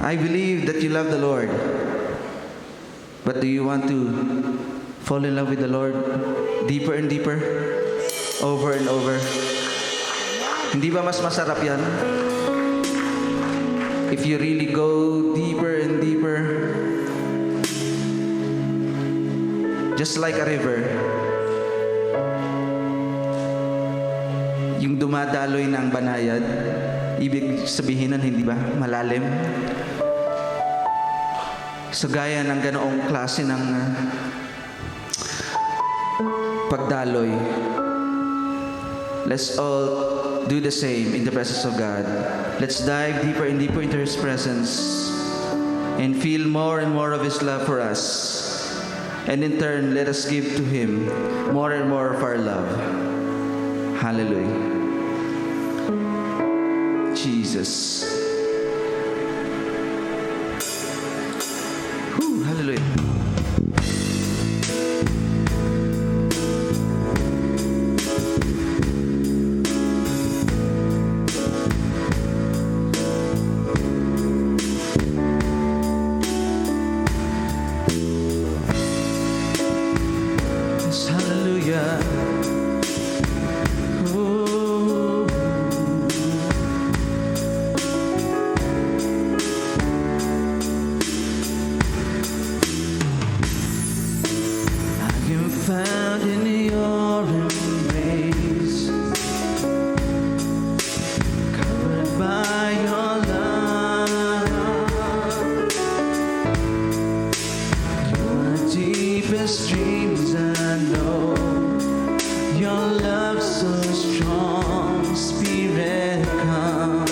I believe that you love the Lord. But do you want to fall in love with the Lord deeper and deeper? Over and over? Hindi ba mas masarap yan? If you really go deeper and deeper, just like a river, yung dumadaloy ng banayad, ibig sabihin nun, hindi ba? Malalim. So gaya ng ganoong klase ng pagdaloy, let's all do the same in the presence of God. Let's dive deeper and deeper into His presence and feel more and more of His love for us. And in turn, let us give to Him more and more of our love. Hallelujah. Jesus. Hallelujah. Yes, hallelujah. Oh. I am found in your embrace, covered by your love. Your deepest dreams I know, your love so strong, Spirit come.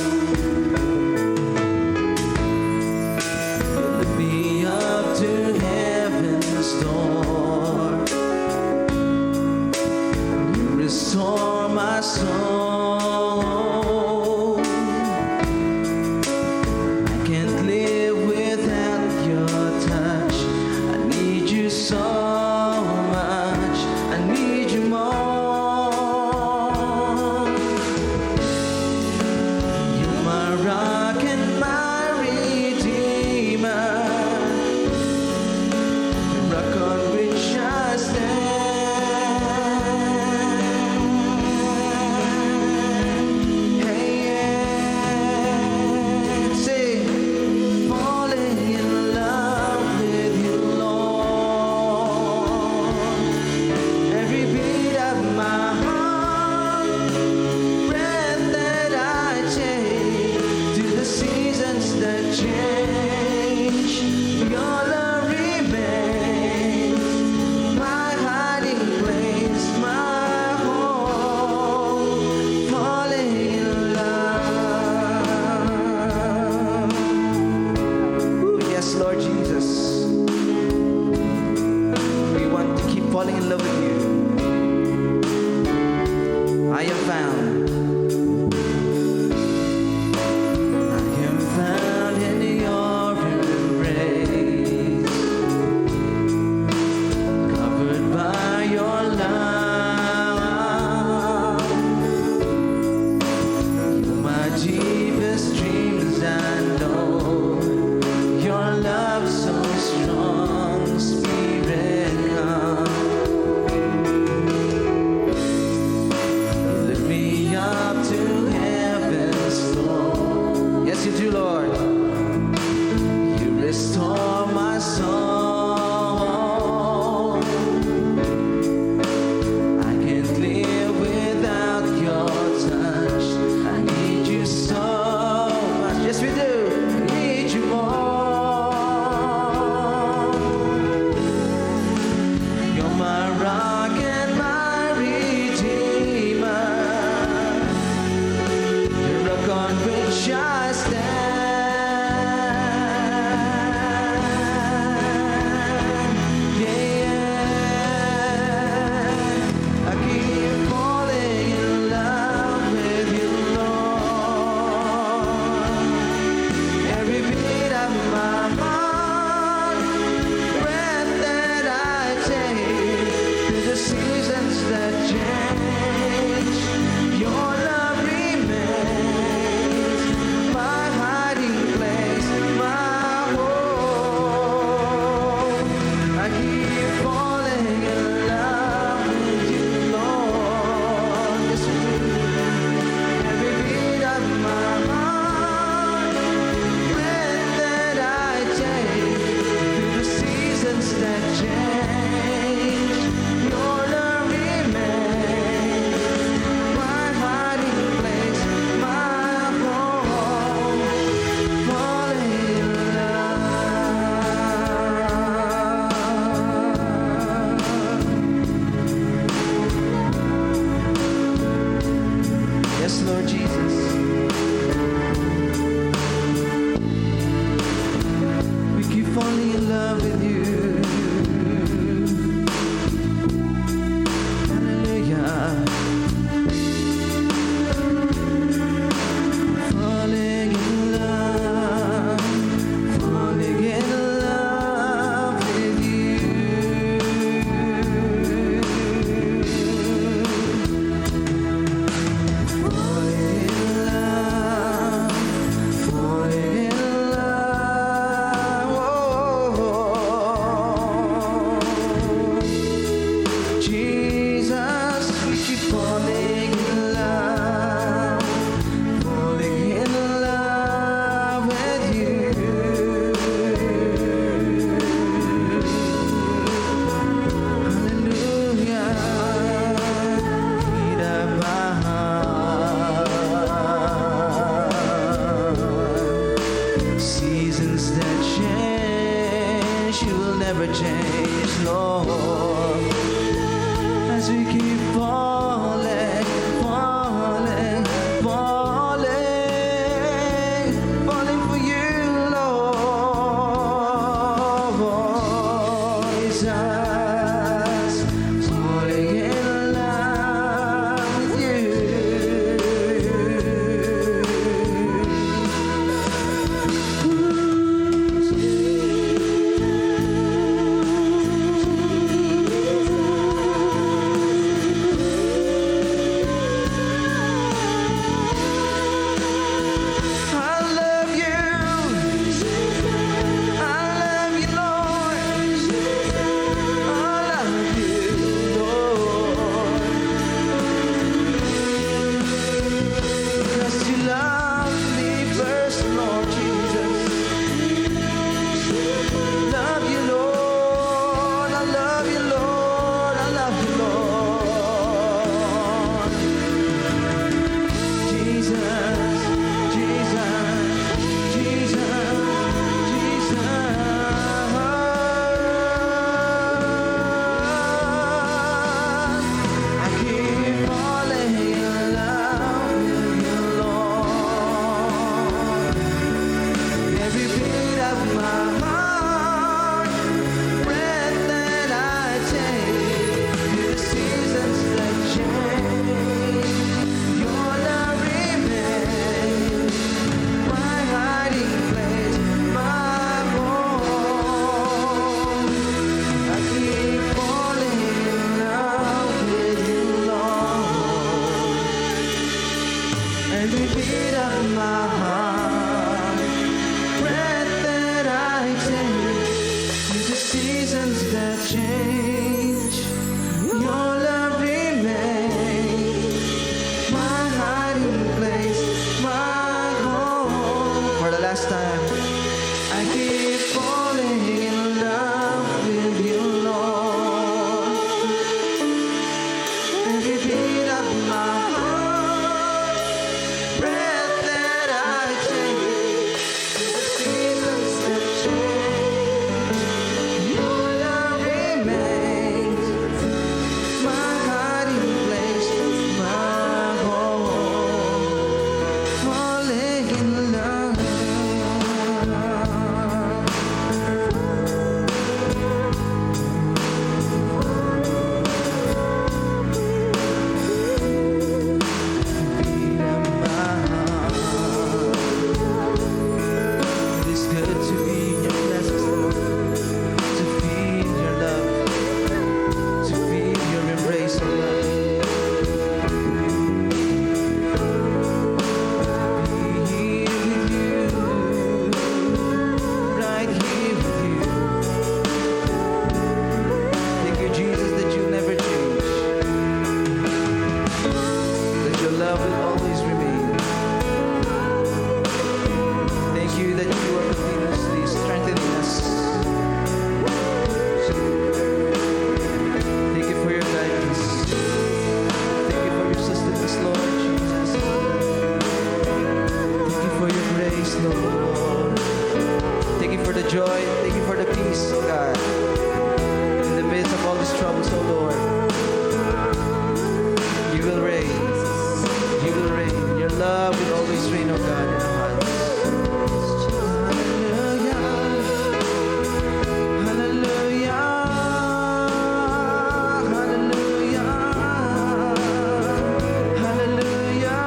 You lift me up to heaven's door. Restore my soul. I can't live without your touch. I need you so much. I need you more. You're my rock and my redeemer, the rock on which I stand. Lord Jesus, we want to keep falling in love with you. I am found. I am found in your embrace, covered by your love. You're my deepest dreams, I know. Your love so strong, Spirit come. You lift me up to heaven's throne. Yes, you do, Lord. You restore my soul. I can't live without your touch. I need you so much. Yes, we do. I need you more. My rock and my redeemer, the rock on which I stand. change, Lord. As we keep falling, falling, falling, falling for you, Lord. Jesus, falling in love with you. Every beat of my heart, breath that I take, through the seasons that change, your love remains, my hiding place, my home. For the last time, I keep falling in love with you, Lord. Every beat of my heart, breath that I take, the seasons that change, your love remains, my hiding place, my home, falling in love. Beat of my heart. It is good to be in your presence, Lord, to feel your love, to feel your embrace, oh God. Be here with you, right here with you. Thank you, Jesus, that you never change, that your love will always remain. Thank you that you are continuously strengthening us. Thank you for your guidance. Thank you for your sustenance, Lord Jesus. Thank you for your grace, Lord. Thank you for the joy. Thank you for the peace, oh God. In the midst of all these troubles, oh Lord, you will reign. You will reign. Your love will always reign, oh God, in our hearts. Hallelujah. Hallelujah. Hallelujah.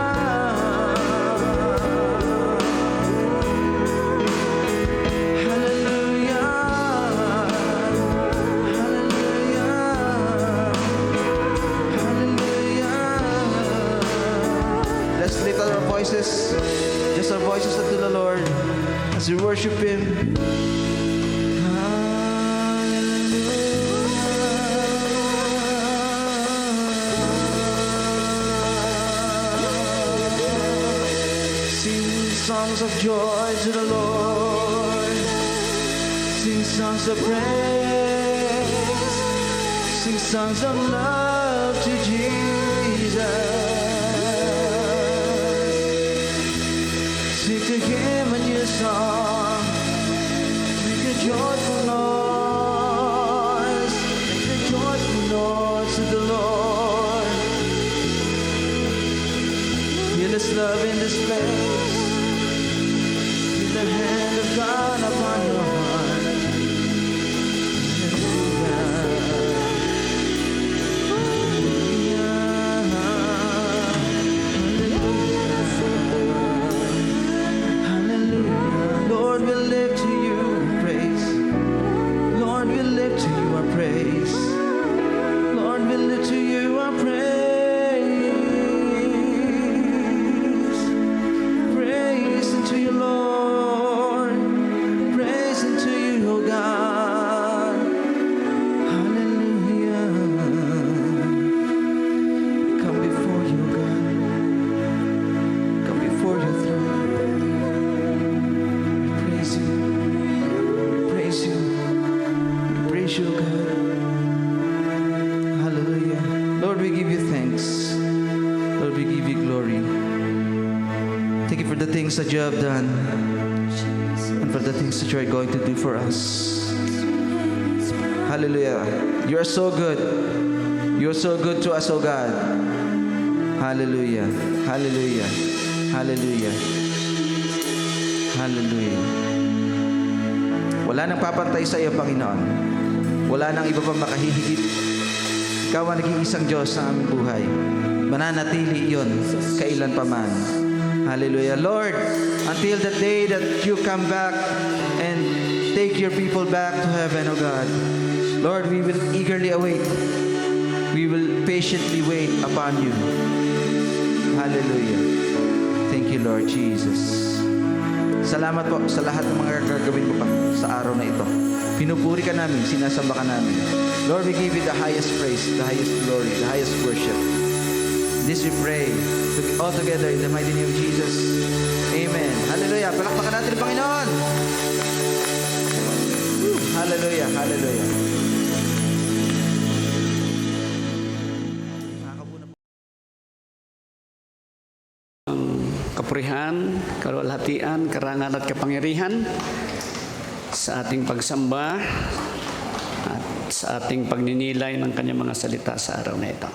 Hallelujah. Hallelujah. Let's lift our voices, just our voices unto the Lord as we worship Him. Sing songs of joy to the Lord. Sing songs of praise. Sing songs of love to Jesus. Sing to Him a new song. Make a joyful noise. to the Lord. Feel His love in this place. Feel the hand of God upon your heart. Hallelujah. Lord, we lift to you praise. Lord, we lift to you our praise. Lord, we lift to you our praise. Praise unto you, Lord. Praise unto you, O God. Hallelujah. Come before you, God. Come before your throne. We praise you. We praise you. We praise you, God. Hallelujah. Lord, we give you thanks. Lord, we give you glory. Thank you for the things that you have done and for the things that you are going to do for us. Hallelujah. You are so good. You are so good to us, O God. Hallelujah. Hallelujah. Hallelujah. Hallelujah. Wala nang papantay sa iyo, Panginoon. Wala nang iba pang makahihigit. Ikaw ang naging isang Diyos sa aming buhay. Mananatili iyon kailan paman. Hallelujah. Lord, until the day that you come back and take your people back to heaven, O God, Lord, we will eagerly await. We will patiently wait upon you. Hallelujah. Thank you, Lord Jesus. Salamat po sa lahat ng mga gagawin mo pa sa araw na ito. Pinupuri ka namin, sinasamba ka namin. Lord, we give you the highest praise, the highest glory, the highest worship. This we pray all together in the mighty name of Jesus. Amen. Hallelujah. Palakpakan natin ang Panginoon. Hallelujah. Hallelujah. Kapurihan, kaluwalhatian, karangal at kapangyarihan sa ating pagsamba at sa ating pagninilay ng kanyang mga salita sa araw na ito.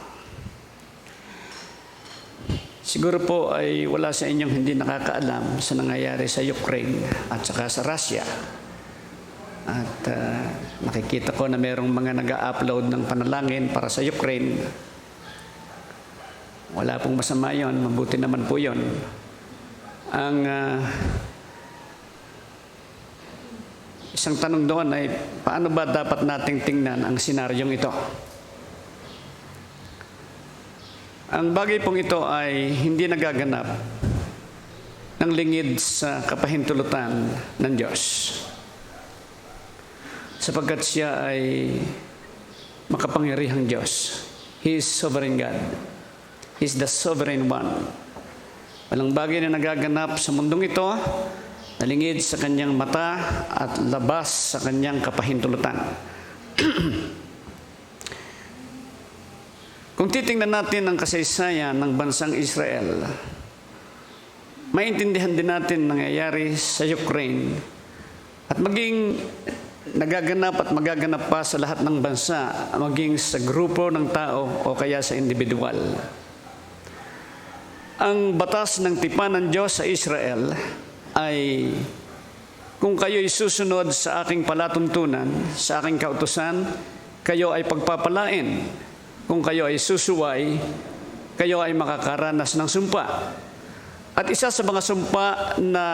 Siguro po ay wala sa inyong hindi nakakaalam sa nangyayari sa Ukraine at saka sa Russia. At nakikita ko na mayroong mga nag-a-upload ng panalangin para sa Ukraine. Wala pong masama yun, mabuti naman po yun. Ang isang tanong doon ay, paano ba dapat nating tingnan ang senaryong ito? Ang bagay pong ito ay hindi nagaganap ng lingid sa kapahintulutan ng Diyos. Sapagkat siya ay makapangyarihang Diyos. He is sovereign God. He is the sovereign one. Walang bagay na nagaganap sa mundong ito na lingid sa kanyang mata at labas sa kanyang kapahintulutan. Kung titingnan natin ang kasaysayan ng bansang Israel, maintindihan din natin nangyayari sa Ukraine at maging nagaganap at magaganap pa sa lahat ng bansa, maging sa grupo ng tao o kaya sa individual. Ang batas ng tipan ng Diyos sa Israel ay kung kayo'y susunod sa aking palatuntunan, sa aking kautusan, kayo ay pagpapalain. Kung kayo ay susuway, kayo ay makakaranas ng sumpa. At isa sa mga sumpa na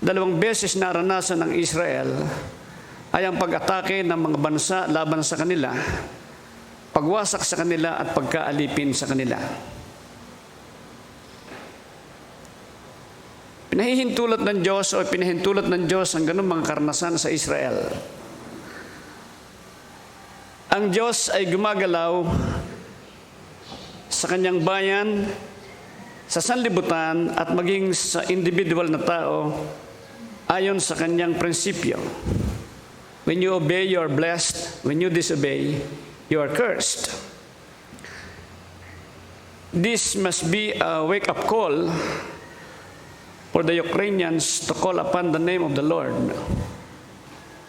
2 beses naranasan ng Israel ay ang pag-atake ng mga bansa laban sa kanila, pagwasak sa kanila at pagkaalipin sa kanila. Pinahihintulot ng Diyos o pinahintulot ng Diyos ang ganung mga karanasan sa Israel. Ang Diyos ay gumagalaw sa kanyang bayan, sa sanlibutan at maging sa individual na tao ayon sa kanyang prinsipyo. When you obey, you are blessed. When you disobey, you are cursed. This must be a wake-up call for the Ukrainians to call upon the name of the Lord,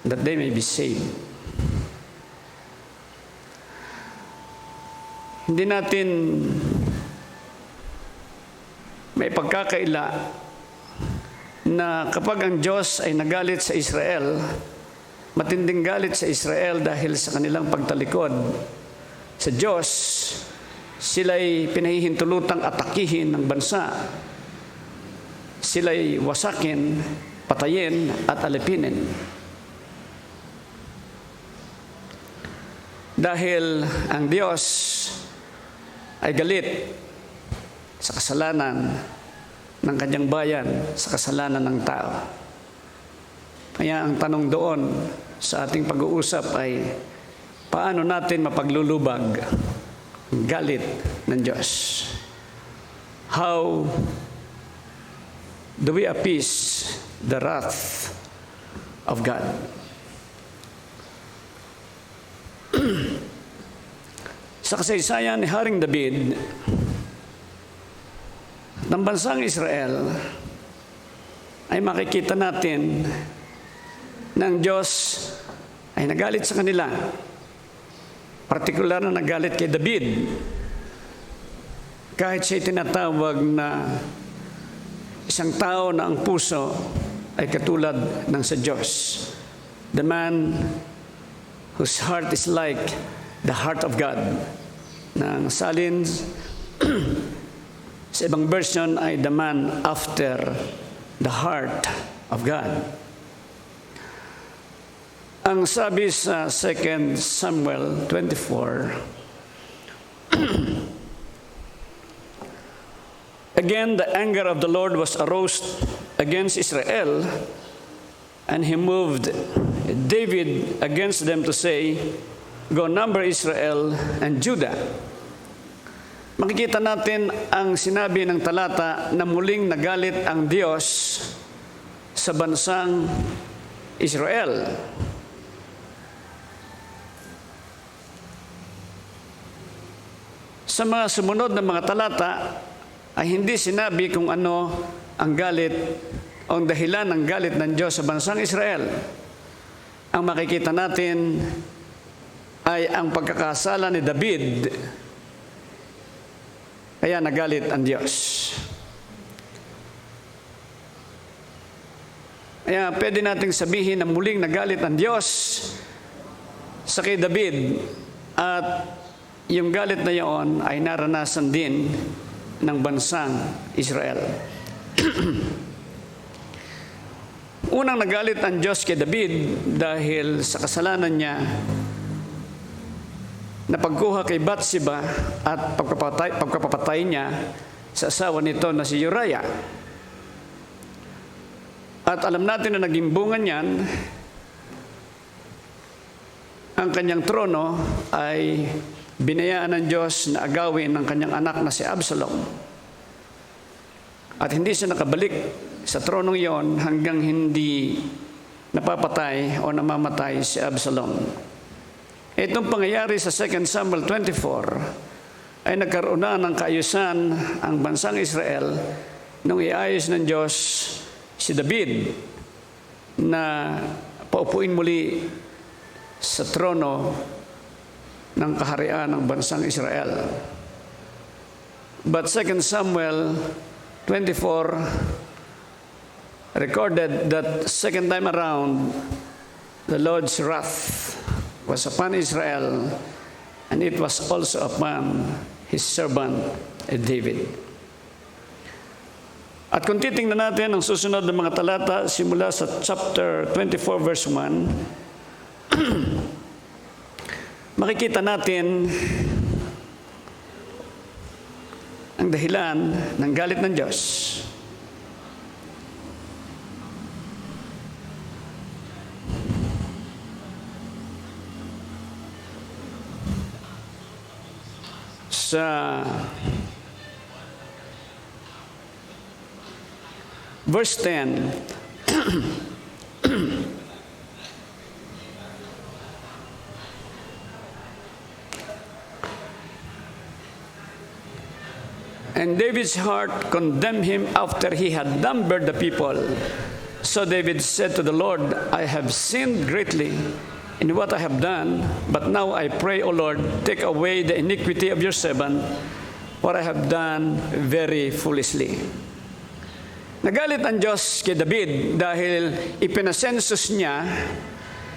that they may be saved. Hindi natin may pagkakaila na kapag ang Diyos ay nagalit sa Israel, matinding galit sa Israel dahil sa kanilang pagtalikod sa Diyos, sila'y pinahihintulutang atakihin ng bansa. Sila'y wasakin, patayin at alipinin. Dahil ang Diyos ay galit sa kasalanan ng kanyang bayan, sa kasalanan ng tao. Kaya ang tanong doon sa ating pag-uusap ay, paano natin mapaglulubag ang galit ng Diyos? How do we appease the wrath of God? Sa kasaysayan ni Haring David ng bansang Israel, ay makikita natin na ang Diyos ay nagalit sa kanila. Partikular na nagalit kay David. Kahit siya tinatawag na isang tao na ang puso ay katulad ng sa Diyos. The man whose heart is like the heart of God. Na ang salin sa ibang version ay the man after the heart of God. Ang sabi sa 2 Samuel 24, again, the anger of the Lord was aroused against Israel, and he moved David against them to say, go number Israel and Judah. Makikita natin ang sinabi ng talata na muling nagalit ang Diyos sa bansang Israel. Sa mga sumunod na mga talata ay hindi sinabi kung ano ang galit o ang dahilan ng galit ng Diyos sa bansang Israel. Ang makikita natin ay ang pagkakasala ni David, kaya nagalit ang Diyos. Kaya pwede nating sabihin na muling nagalit ang Diyos sa kay David, at yung galit na iyon ay naranasan din ng bansang Israel. Unang nagalit ang Diyos kay David dahil sa kasalanan niya na pagkuha kay Bathsheba at pagpapatay niya sa asawa nito na si Uriah. At alam natin na naging bunga niyan, ang kanyang trono ay binayaan ng Diyos na agawin ng kanyang anak na si Absalom. At hindi siya nakabalik sa tronong iyon hanggang hindi napapatay o namamatay si Absalom. Itong pangyayari sa 2 Samuel 24 ay nagkaroon na ng kaayusan ang bansang Israel nung iayos ng Diyos si David na paupuin muli sa trono ng kaharian ng bansang Israel. But 2 Samuel 24 recorded that second time around, the Lord's wrath was upon Israel, and it was also upon his servant David. At kung titingnan natin ang susunod na mga talata simula sa chapter 24 verse 1, makikita natin ang dahilan ng galit ng Diyos. Sa verse 10, and David's heart condemned him after he had numbered the people. So David said to the Lord, I have sinned greatly. in what I have done, but now I pray, O Lord, take away the iniquity of your servant, for I have done very foolishly. Nagalit ang Diyos kay David dahil ipinasensus niya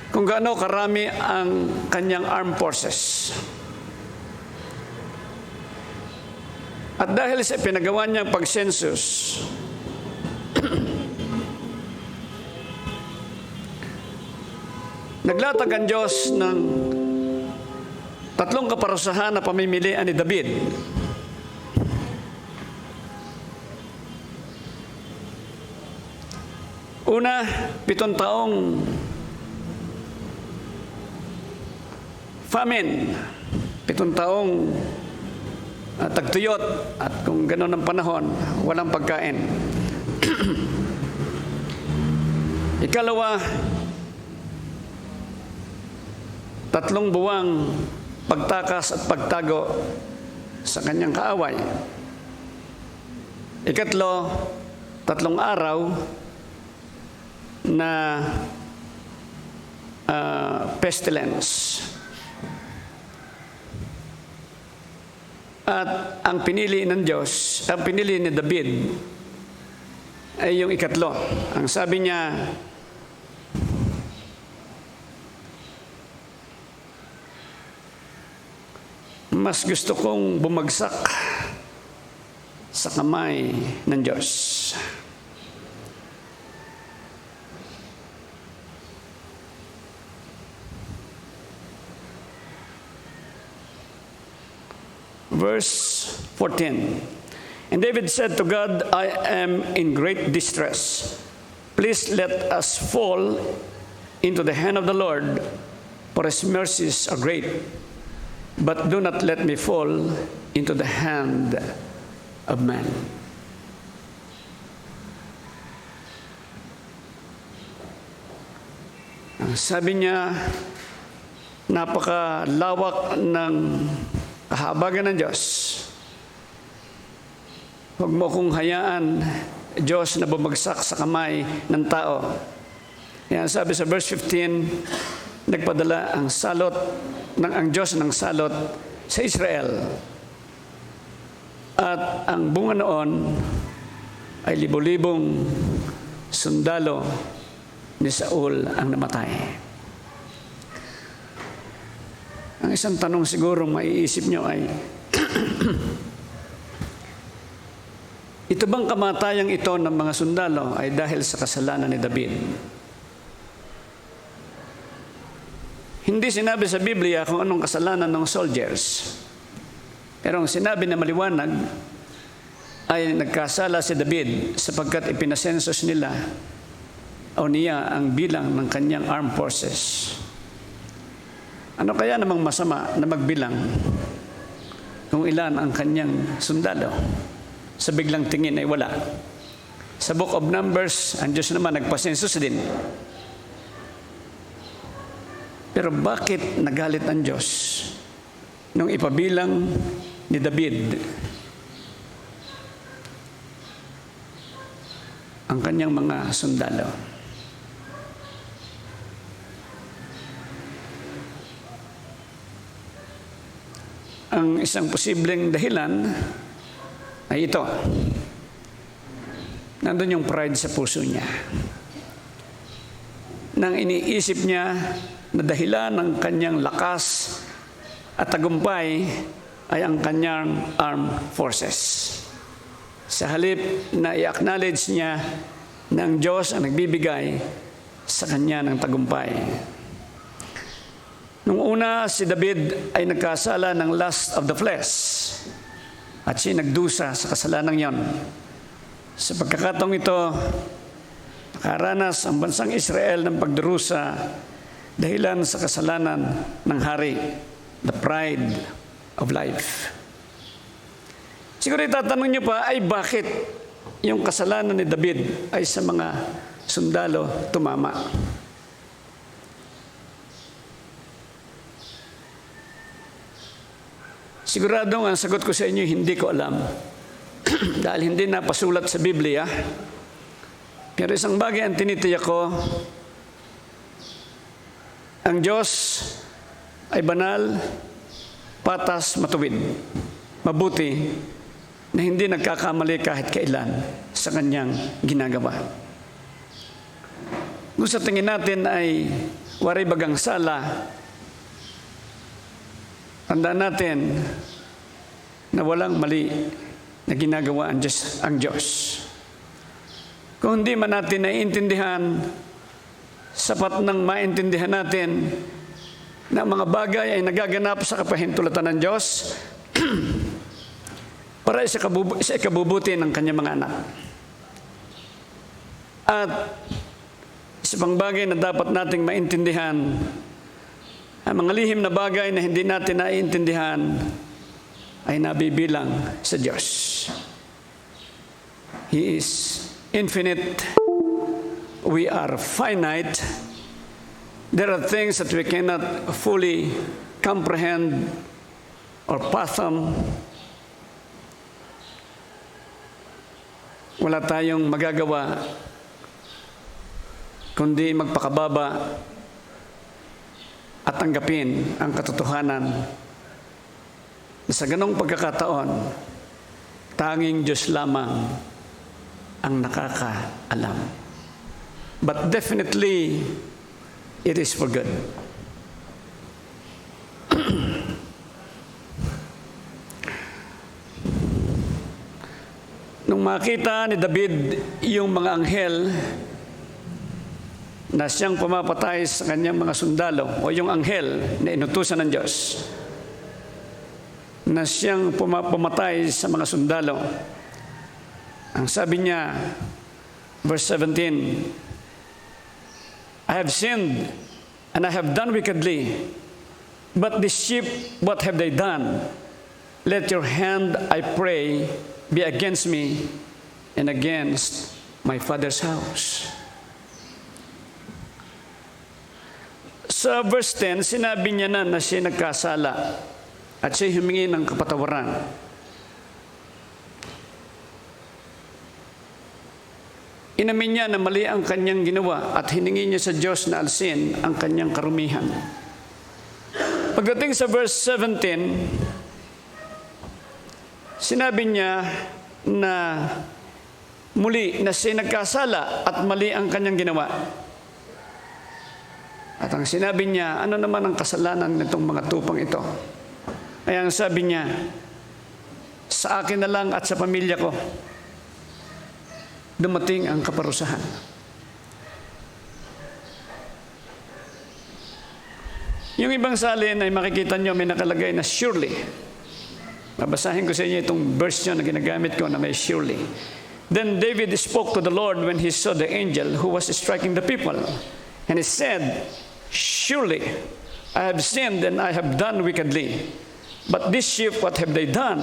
kung gaano karami ang kanyang armed forces. At dahil sa pinagawa niyang pagsensus, naglatag ang Diyos ng 3 kaparusahan na pamimilian ni David. Una, 7 taong famine, 7 taong tagtuyot, at kung gano'n ang panahon, walang pagkain. Ikalawa, 3 buwang pagtakas at pagtago sa kanyang kaaway. Ikatlo, 3 araw na pestilence. At ang pinili ng Diyos, ang pinili ni David ay yung ikatlo. Ang sabi niya, mas gusto kong bumagsak sa kamay ng Diyos. Verse 14. And David said to God, I am in great distress. Please let us fall into the hand of the Lord, for his mercies are great. But do not let me fall into the hand of man. Ang sabi niya, napakalawak ng kahabagan ng Diyos. Huwag mo kong hayaan, Diyos, na bumagsak sa kamay ng tao. Yan, sabi sa verse 15, nagpadala ang Diyos ng salot sa Israel. At ang bunga noon ay libo-libong sundalo ni Saul ang namatay. Ang isang tanong siguro maiisip nyo ay, ito bang kamatayang ito ng mga sundalo ay dahil sa kasalanan ni David? Hindi sinabi sa Biblia kung anong kasalanan ng soldiers. Pero ang sinabi na maliwanag ay nagkasala si David sapagkat ipinasensus nila o niya ang bilang ng kanyang armed forces. Ano kaya namang masama na magbilang kung ilan ang kanyang sundalo? Sa biglang tingin ay wala. Sa Book of Numbers, ang Diyos naman nagpasensus din. Pero bakit nagalit ang Diyos nung ipabilang ni David ang kanyang mga sundalo? Ang isang posibleng dahilan ay ito. Nandun yung pride sa puso niya. Nang iniisip niya na dahilan ng kanyang lakas at tagumpay ay ang kanyang armed forces. Sa halip na i-acknowledge niya na ang Diyos ang nagbibigay sa kanya ng tagumpay. Nung una, si David ay nagkasala ng lust of the flesh at siya nagdusa sa kasalanan yon. Sa pagkakataong ito, nakaranas ang bansang Israel ng pagdurusa dahilan sa kasalanan ng hari, the pride of life. Siguro itatanong niyo pa, ay bakit yung kasalanan ni David ay sa mga sundalo tumama? Siguradong ang sagot ko sa inyo, hindi ko alam. Dahil hindi napasulat sa Biblia. Pero isang bagay ang tinitiyak ko, Ang Diyos ay banal, patas, matuwid, mabuti, na hindi nagkakamali kahit kailan sa kanyang ginagawa. Kung sa tingin natin ay waray bagang sala, tandaan natin na walang mali na ginagawa ang Diyos. Kung hindi man natin naiintindihan, sapat nang maintindihan natin na mga bagay ay nagaganap sa kapahintulutan ng Diyos para sa ikabubuti ng kanyang mga anak. At isa pang bagay na dapat nating maintindihan, ang mga lihim na bagay na hindi natin naiintindihan ay nabibilang sa Diyos. He is infinite. We are finite. There are things that we cannot fully comprehend or fathom. Wala tayong magagawa kundi magpakababa at tanggapin ang katotohanan na sa ganong pagkakataon, tanging Diyos lamang ang nakakaalam. But definitely, it is for good. Nung makita ni David yung mga anghel na siyang pumapatay sa kanyang mga sundalo, o yung anghel na inutusan ng Diyos, na siyang pumatay sa mga sundalo, ang sabi niya, verse 17, I have sinned and I have done wickedly, but this sheep, what have they done? Let your hand, I pray, be against me and against my father's house. Sa verse 10, sinabi niya na siya nagkasala at siya humingi ng kapatawaran. Inamin niya na mali ang kanyang ginawa at hiningi niya sa Diyos na alsin ang kanyang karumihan. Pagdating sa verse 17, sinabi niya na muli na siya nagkasala at mali ang kanyang ginawa. At ang sinabi niya, ano naman ang kasalanan nitong mga tupang ito? Ay ang sabi niya, sa akin na lang at sa pamilya ko, dumating ang kaparusahan. Yung ibang salin ay makikita nyo may nakalagay na surely. Babasahin ko sa inyo itong verse na ginagamit ko na may surely. Then David spoke to the Lord when he saw the angel who was striking the people. And he said, surely I have sinned and I have done wickedly. But this sheep, what have they done?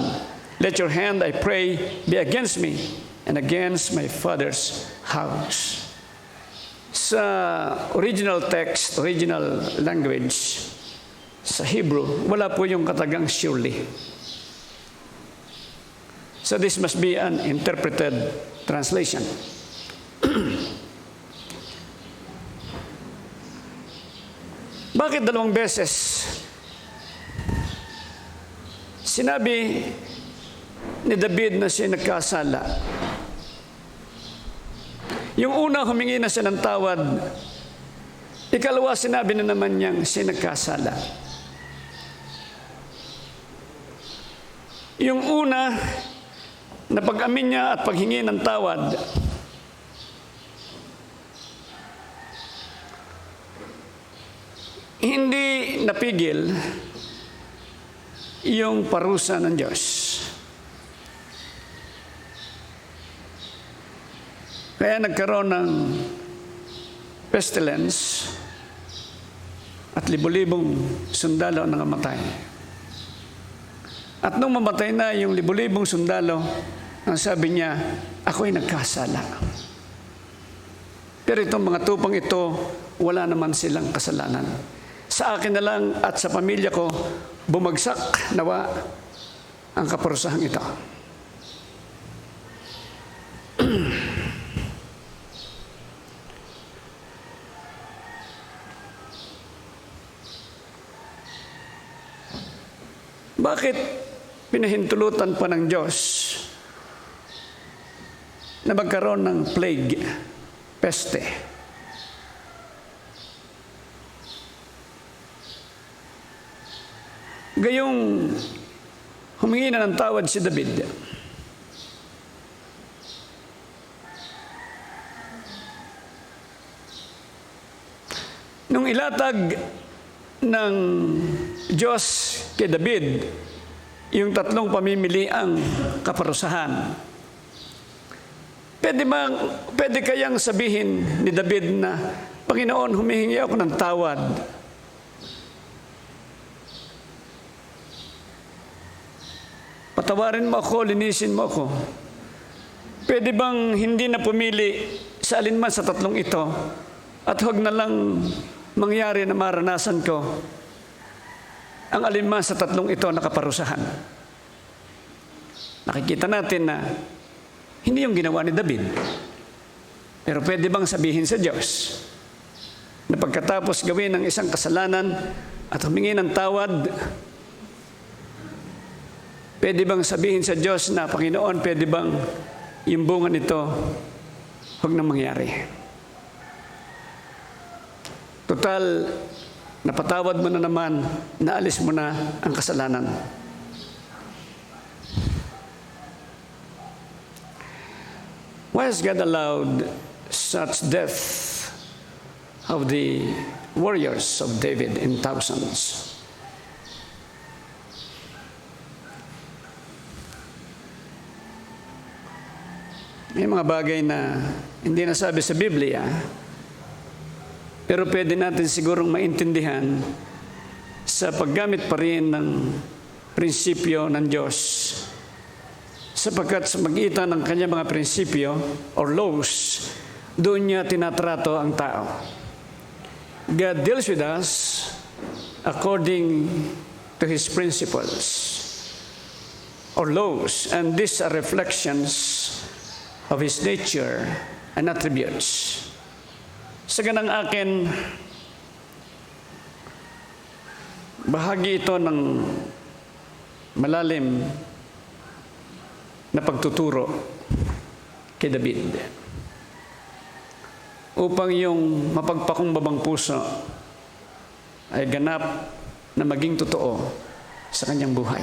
Let your hand, I pray, be against me and against my father's house. Sa original text, original language, sa Hebrew, wala po yung katagang surely. So this must be an interpreted translation. Bakit dalawang beses sinabi ni David na siya nagkasala? Yung una, humingi na siya ng tawad. Ikalawa, sinabi na naman niyang siya nagkasala. Yung una, na pag-amin niya at paghingi ng tawad, hindi napigil yung parusa ng Diyos. Kaya nagkaroon ng pestilence at libo-libong sundalo ang nangamatay. At nung mamatay na yung libo-libong sundalo, ang sabi niya, ako'y nagkasala. Pero itong mga tupang ito, wala naman silang kasalanan. Sa akin na lang at sa pamilya ko, bumagsak nawa ang kaparusahang ito. Bakit pinahintulutan pa ng Diyos na magkaroon ng plague, peste? Gayong humingi na ng tawad si David. Nung ilatag ng Diyos kay David yung 3 pamimiliang kaparusahan, pwede kayang sabihin ni David na, Panginoon, humihingi ako ng tawad. Patawarin mo ako, linisin mo ako. Pwede bang hindi na pumili sa alinman sa 3 ito at huwag na lang mangyari na maranasan ko ang alinman sa 3 ito na kaparusahan? Nakikita natin na hindi yung ginawa ni David. Pero pwede bang sabihin sa Diyos na pagkatapos gawin ng isang kasalanan at humingi ng tawad, pwede bang sabihin sa Diyos na, Panginoon, pwede bang yung bunga nito huwag na mangyari? Total, napatawad mo na naman, naalis mo na ang kasalanan. Why has God allowed such death of the warriors of David in thousands? May mga bagay na hindi nasabi sa Biblia, pero pwede natin sigurong maintindihan sa paggamit pa rin ng prinsipyo ng Diyos. Sapagkat sa magitan ng kanyang mga prinsipyo or laws, doon niya tinatrato ang tao. God deals with us according to His principles or laws, and these are reflections of His nature and attributes. Sa ganang akin, bahagi ito ng malalim na pagtuturo kay David upang yung mapagpakumbabang puso ay ganap na maging totoo sa kanyang buhay.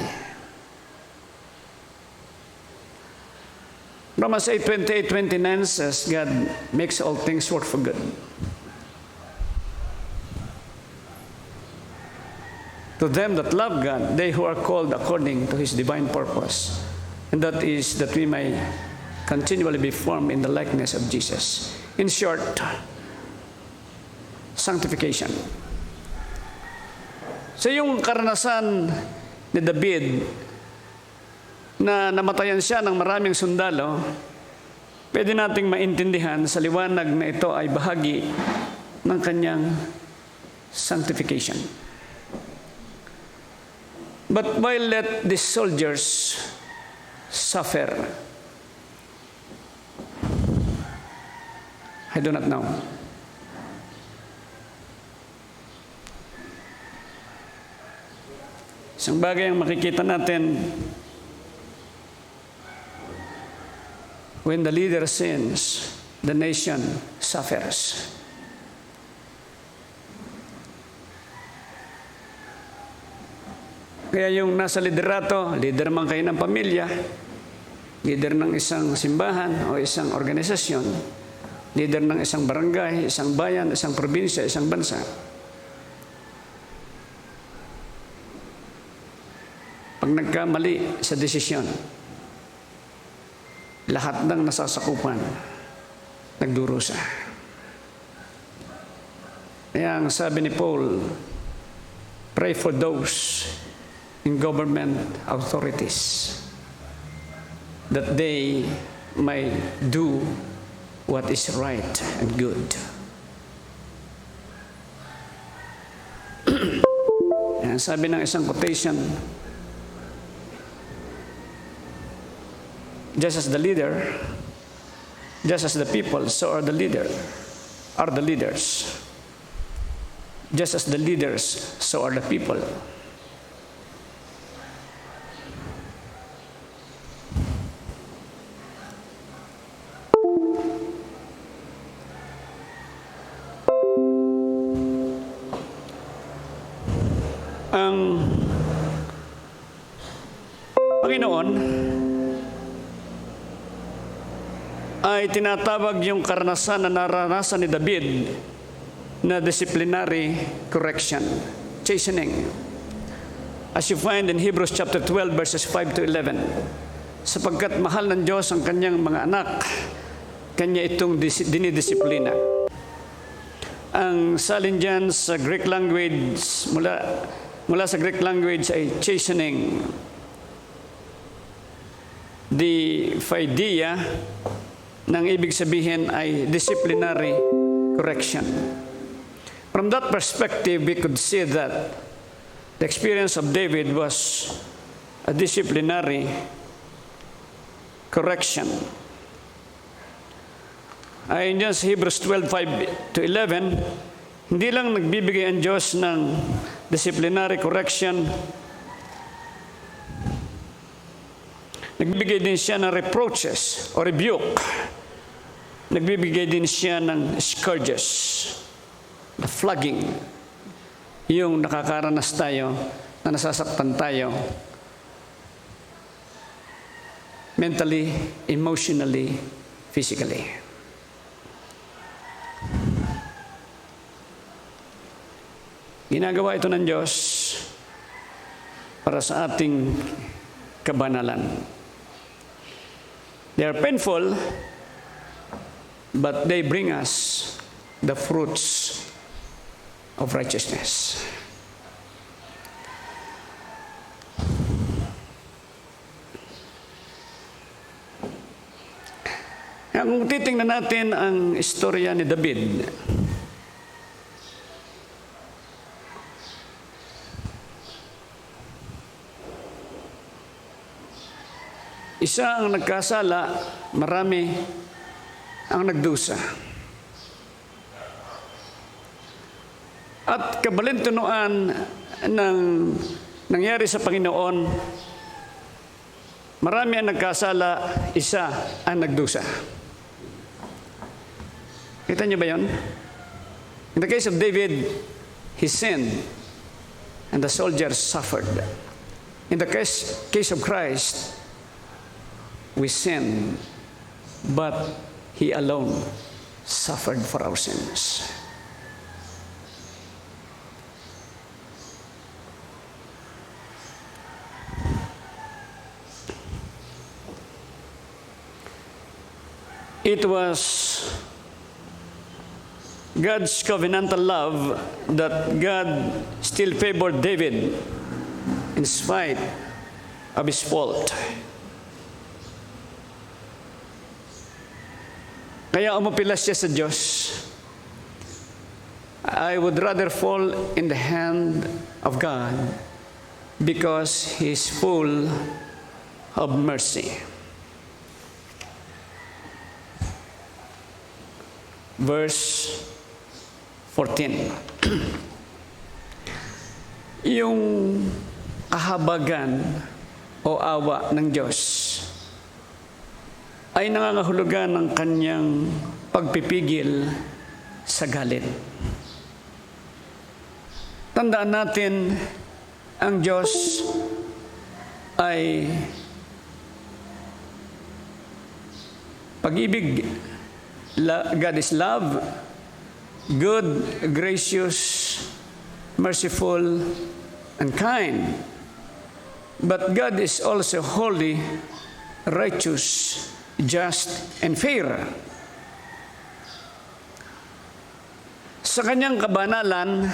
Romans 8:28-29 says, God makes all things work for good. To them that love God, they who are called according to His divine purpose. And that is that we may continually be formed in the likeness of Jesus. In short, sanctification. So yung karanasan ni David na namatayan siya ng maraming sundalo, pwede nating maintindihan sa liwanag na ito ay bahagi ng kanyang sanctification. But why let these soldiers suffer? I do not know. Isang bagay ang makikita natin, when the leader sins, the nation suffers. Kaya yung nasa liderato, leader man kayo ng pamilya, leader ng isang simbahan o isang organisasyon, leader ng isang barangay, isang bayan, isang probinsya, isang bansa, pag nagkamali sa desisyon, lahat ng nasasakupan nagdurusa. Kaya ang sabi ni Paul, pray for those in government authorities that they may do what is right and good. Yan, sabi ng isang quotation, just as the leader, just as the people, so are the leaders. Just as the leaders, so are the people. Panginoon ay tinatawag yung karanasan na naranasan ni David na disciplinary correction, chastening. As you find in Hebrews chapter 12 verses 5 to 11. Sapagkat mahal ng Diyos ang kanyang mga anak, kanya itong dinidisiplina. Ang salin dyan sa Greek language, mula sa Greek language ay chastening. The idea ng ibig sabihin ay disciplinary correction. From that perspective, we could see that the experience of David was a disciplinary correction. Ayon dyan sa Hebrews 12:5 to 11, hindi lang nagbibigay ang Diyos ng disciplinary correction, nagbibigay din siya ng reproaches o rebuke. Nagbibigay din siya ng scourges, the flogging, yung nakakaranas tayo, na nasasaktan tayo, mentally, emotionally, physically. Ginagawa ito ng Diyos para sa ating kabanalan. They are painful, but they bring us the fruits of righteousness. Kung titingnan natin ang istorya ni David, isa ang nagkasala, marami ang nagdusa. At kabalintunuan ng nangyari sa Panginoon, marami ang nagkasala, isa ang nagdusa. Kita niyo ba yun? In the case of David, he sinned and the soldiers suffered. In the case of Christ, we sinned, but He alone suffered for our sins. It was God's covenantal love that God still favored David in spite of his fault. Kaya umapilas siya sa Diyos. I would rather fall in the hand of God because He is full of mercy. Verse 14. Yung kahabagan o awa ng Diyos ay nangangahulugan ng kanyang pagpipigil sa galit. Tandaan natin, ang Diyos ay pag-ibig. God is love, good, gracious, merciful, and kind. But God is also holy, righteous, just, and fair. Sa kanyang kabanalan,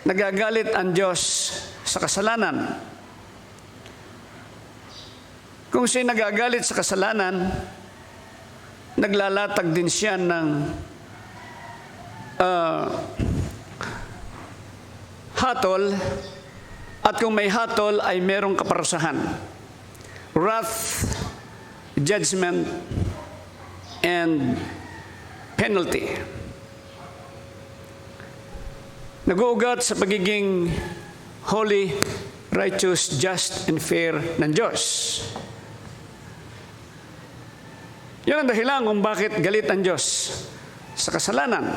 nagagalit ang Diyos sa kasalanan. Kung siya nagagalit sa kasalanan, naglalatag din siya ng hatol, at kung may hatol ay merong kaparusahan. Wrath, judgment, and penalty. Nag-uugat sa pagiging holy, righteous, just, and fair ng Diyos. Yun ang dahilan kung bakit galit ang Diyos sa kasalanan.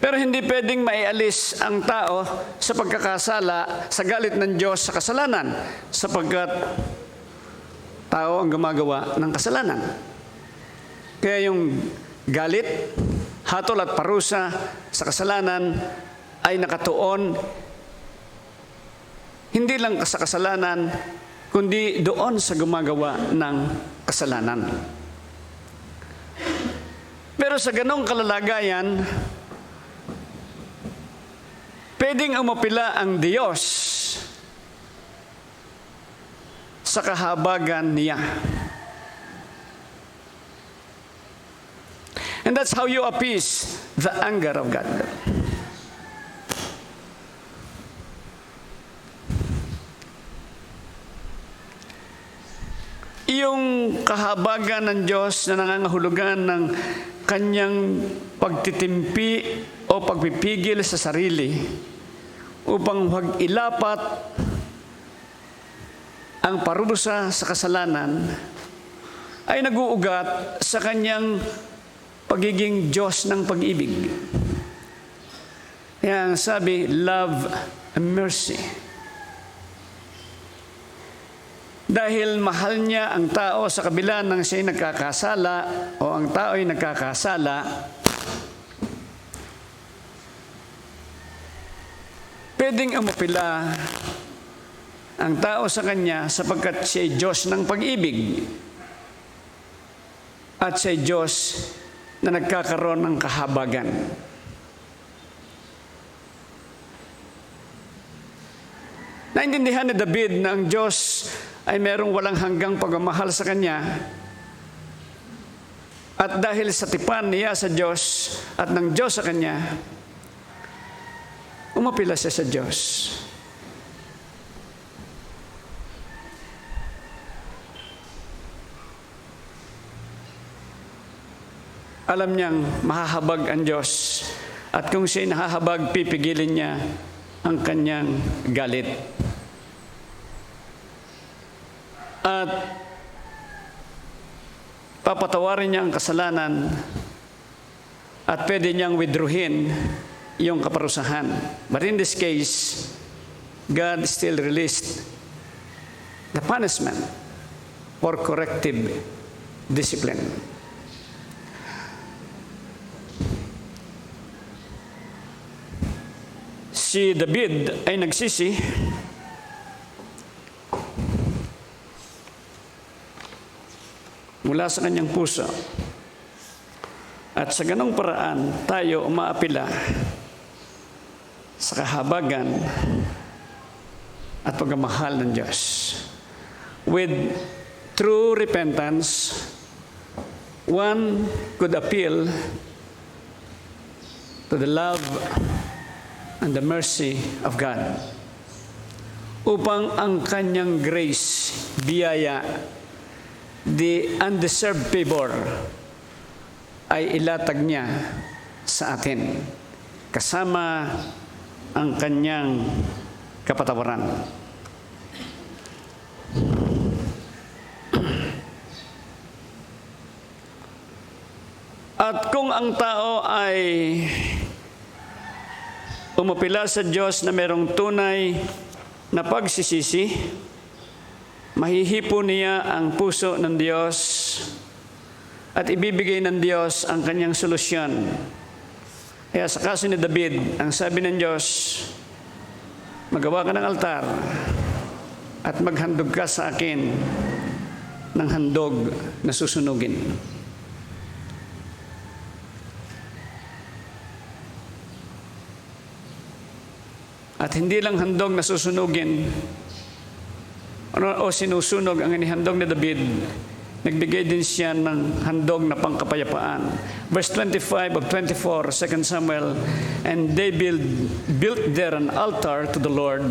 Pero hindi pwedeng maialis ang tao sa pagkakasala sa galit ng Diyos sa kasalanan, sapagkat tao ang gumagawa ng kasalanan. Kaya yung galit, hatol at parusa sa kasalanan ay nakatuon hindi lang sa kasalanan, kundi doon sa gumagawa ng kasalanan. Pero sa ganong kalalagayan, pwedeng umapila ang Diyos sa kahabagan niya. And that's how you appease the anger of God. Yung kahabagan ng Diyos na nangangahulugan ng kanyang pagtitimpi o pagpipigil sa sarili upang huwag ilapat ang parusa sa kasalanan ay nag-uugat sa kanyang pagiging Diyos ng pag-ibig. Kaya sabi, love and mercy. Dahil mahal niya ang tao sa kabila ng siya'y nagkakasala o ang tao ay nagkakasala, pwedeng umapila ang tao sa kanya sapagkat siya'y Diyos ng pag-ibig at siya'y Diyos na nagkakaroon ng kahabagan. Naintindihan ni David na ang Diyos ay merong walang hanggang pagmamahal sa kanya. At dahil sa tipan niya sa Diyos at ng Diyos sa kanya, umapila siya sa Diyos. Alam niyang mahahabag ang Diyos. At kung siya'y nahahabag, pipigilin niya ang kanyang galit. At papatawarin niya ang kasalanan at pwede niyang withdrawin yung kaparusahan. But in this case, God still released the punishment for corrective discipline. Si David ay nagsisi mula sa kanyang puso. At sa ganong paraan, tayo umaapila sa kahabagan at pagmamahal ng Diyos. With true repentance, one could appeal to the love and the mercy of God upang ang kanyang grace, biyaya, the undeserved favor ay ilatag niya sa atin kasama ang kanyang kapatawaran. At kung ang tao ay umapila sa Diyos na merong tunay na pagsisisi, mahihipo niya ang puso ng Diyos at ibibigay ng Diyos ang kanyang solusyon. Kaya sa kaso ni David, ang sabi ng Diyos, magawa ka ng altar at maghandog ka sa akin ng handog na susunugin. At hindi lang handog na susunugin o sinusunog ang inihandog ni David, nagbigay din siya ng handog na pangkapayapaan. Verse 25 of 24, 2 Samuel, and they built there an altar to the Lord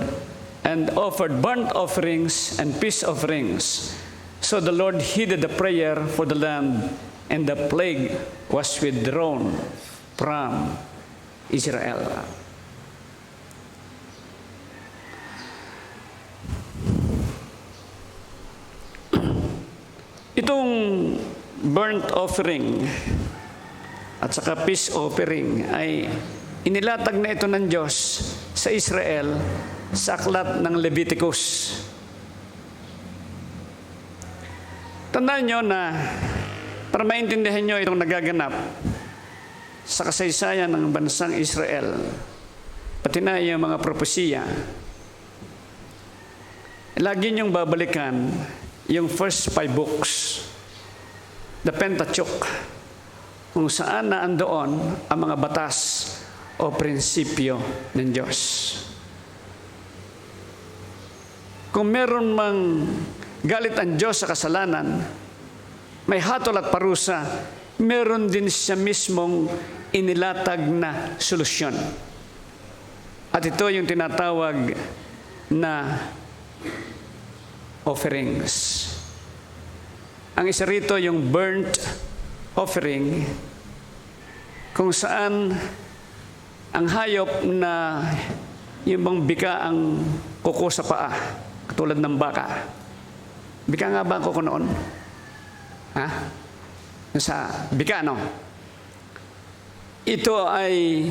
and offered burnt offerings and peace offerings. So the Lord heeded the prayer for the land, and the plague was withdrawn from Israel. Itong burnt offering at saka peace offering ay inilatag na ito ng Diyos sa Israel sa aklat ng Leviticus. Tandaan nyo na para maintindihan nyo itong nagaganap sa kasaysayan ng bansang Israel, pati na yung mga propesiya, lagi niyong babalikan yung first 5 books, the Pentateuch, kung saan na andoon ang mga batas o prinsipyo ng Diyos. Kung meron mang galit ang Diyos sa kasalanan, may hatol at parusa, meron din siya mismong inilatag na solusyon. At ito yung tinatawag na offerings. Ang isa rito yung burnt offering, kung saan ang hayop na yung bang bika ang kuko sa paa, katulad ng baka. Bika nga ba ang kuko noon? Ha? Sa bika, no? Ito ay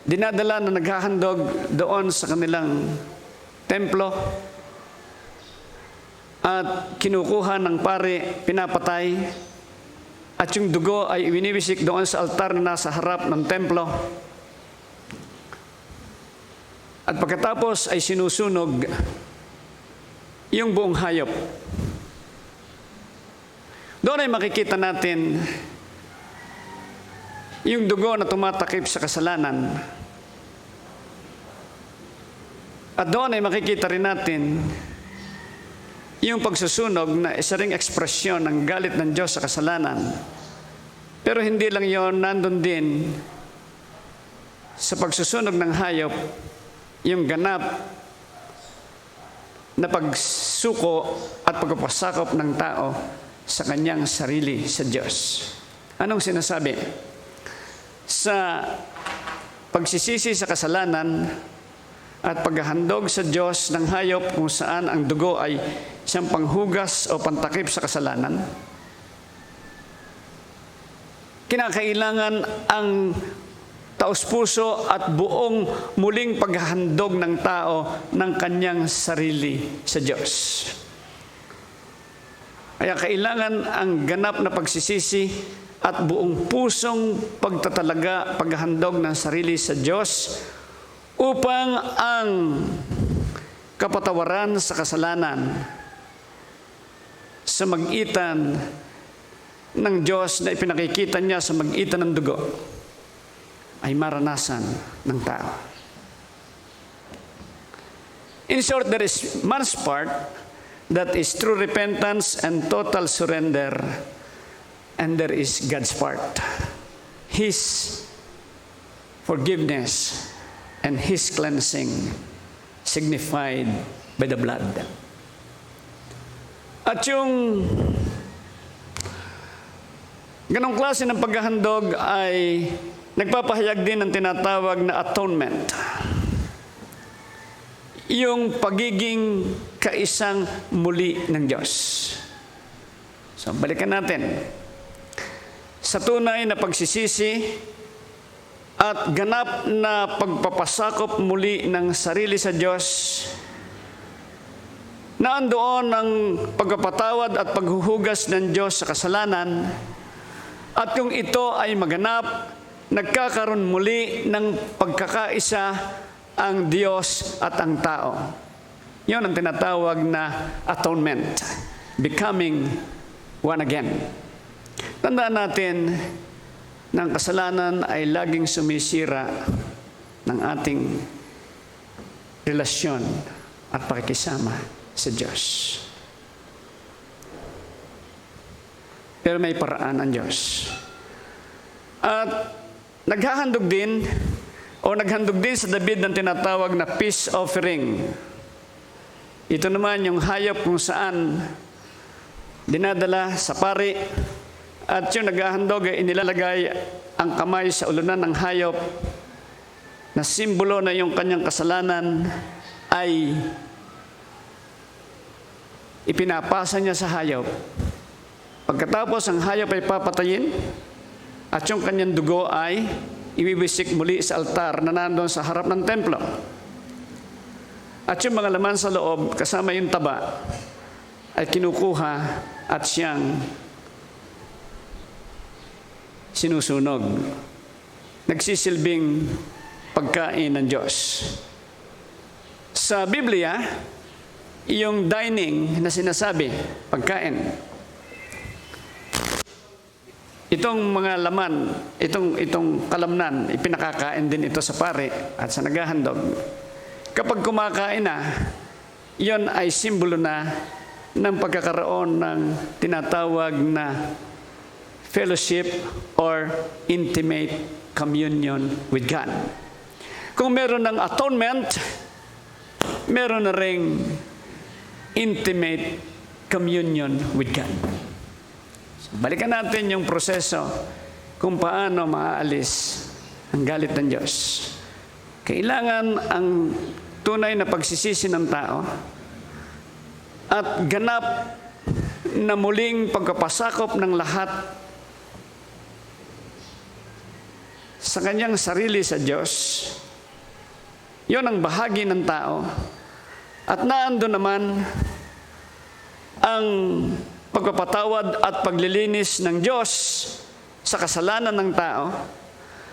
dinadala na naghahandog doon sa kanilang templo at kinukuha ng pare, pinapatay, at yung dugo ay ibinibisik doon sa altar na nasa harap ng templo. At pagkatapos ay sinusunog yung buong hayop. Doon ay makikita natin yung dugo na tumatakip sa kasalanan. At doon ay makikita rin natin yung pagsusunog na isa ring ekspresyon ng galit ng Diyos sa kasalanan. Pero hindi lang yon, nandun din sa pagsusunog ng hayop yung ganap na pagsuko at pagpapasakop ng tao sa kanyang sarili sa Diyos. Anong sinasabi? Sa pagsisisi sa kasalanan at paghahandog sa Diyos ng hayop kung saan ang dugo ay siyang panghugas o pantakip sa kasalanan, kinakailangan ang taos-puso at buong muling paghahandog ng tao ng kanyang sarili sa Diyos. Kaya kailangan ang ganap na pagsisisi at buong pusong pagtatalaga, paghahandog ng sarili sa Diyos upang ang kapatawaran sa kasalanan sa magitan ng Diyos na ipinakikita niya sa magitan ng dugo ay maranasan ng tao. In short, there is man's part, that is true repentance and total surrender, and there is God's part, His forgiveness and His cleansing, signified by the blood. At yung ganong klase ng paghahandog ay nagpapahayag din ng tinatawag na atonement. Yung pagiging kaisang muli ng Diyos. So, balikan natin. Sa tunay na pagsisisi at ganap na pagpapasakop muli ng sarili sa Diyos, na andoon ang pagpapatawad at paghuhugas ng Diyos sa kasalanan, at kung ito ay maganap, nagkakaroon muli ng pagkakaisa ang Diyos at ang tao. Yun ang tinatawag na atonement, becoming one again. Tandaan natin na ang kasalanan ay laging sumisira ng ating relasyon at pakikisama sa Diyos. Pero may paraan ang Diyos. At naghahandog din sa David ng tinatawag na peace offering. Ito naman yung hayop kung saan dinadala sa pari at yung naghahandog ay inilalagay ang kamay sa ulunan ng hayop na simbolo na yung kanyang kasalanan ay ipinapasa niya sa hayop. Pagkatapos ang hayop ay papatayin at yung kanyang dugo ay ibibisik muli sa altar na nandoon sa harap ng templo. At yung mga laman sa loob, kasama yung taba, ay kinukuha at siyang sinusunog. Nagsisilbing pagkain ng Diyos. Sa Biblia, yung dining na sinasabi, pagkain, itong mga laman, itong kalamnan, ipinakakain din ito sa pare at sa naghahandog. Kapag kumakain na, yon ay simbolo na ng pagkakaroon ng tinatawag na fellowship or intimate communion with God. Kung meron ng atonement, meron na ring intimate communion with God. So, balikan natin yung proseso kung paano maaalis ang galit ng Diyos. Kailangan ang tunay na pagsisisi ng tao at ganap na muling pagkapasakop ng lahat sa kanyang sarili sa Diyos. Yon ang bahagi ng tao. At naando naman ang pagpapatawad at paglilinis ng Diyos sa kasalanan ng tao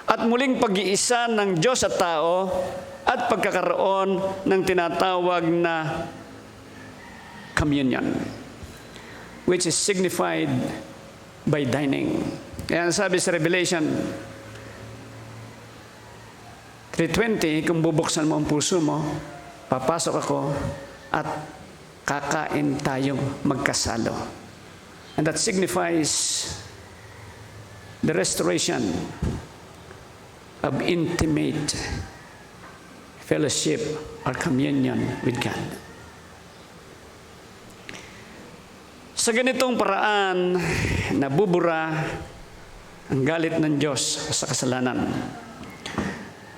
at muling pag-iisa ng Diyos at tao at pagkakaroon ng tinatawag na communion, which is signified by dining. Kaya sabi sa Revelation 3:20, kung bubuksan mo ang puso mo, papasok ako at kakain tayong magkasalo. And that signifies the restoration of intimate fellowship or communion with God. Sa ganitong paraan, nabubura ang galit ng Diyos sa kasalanan.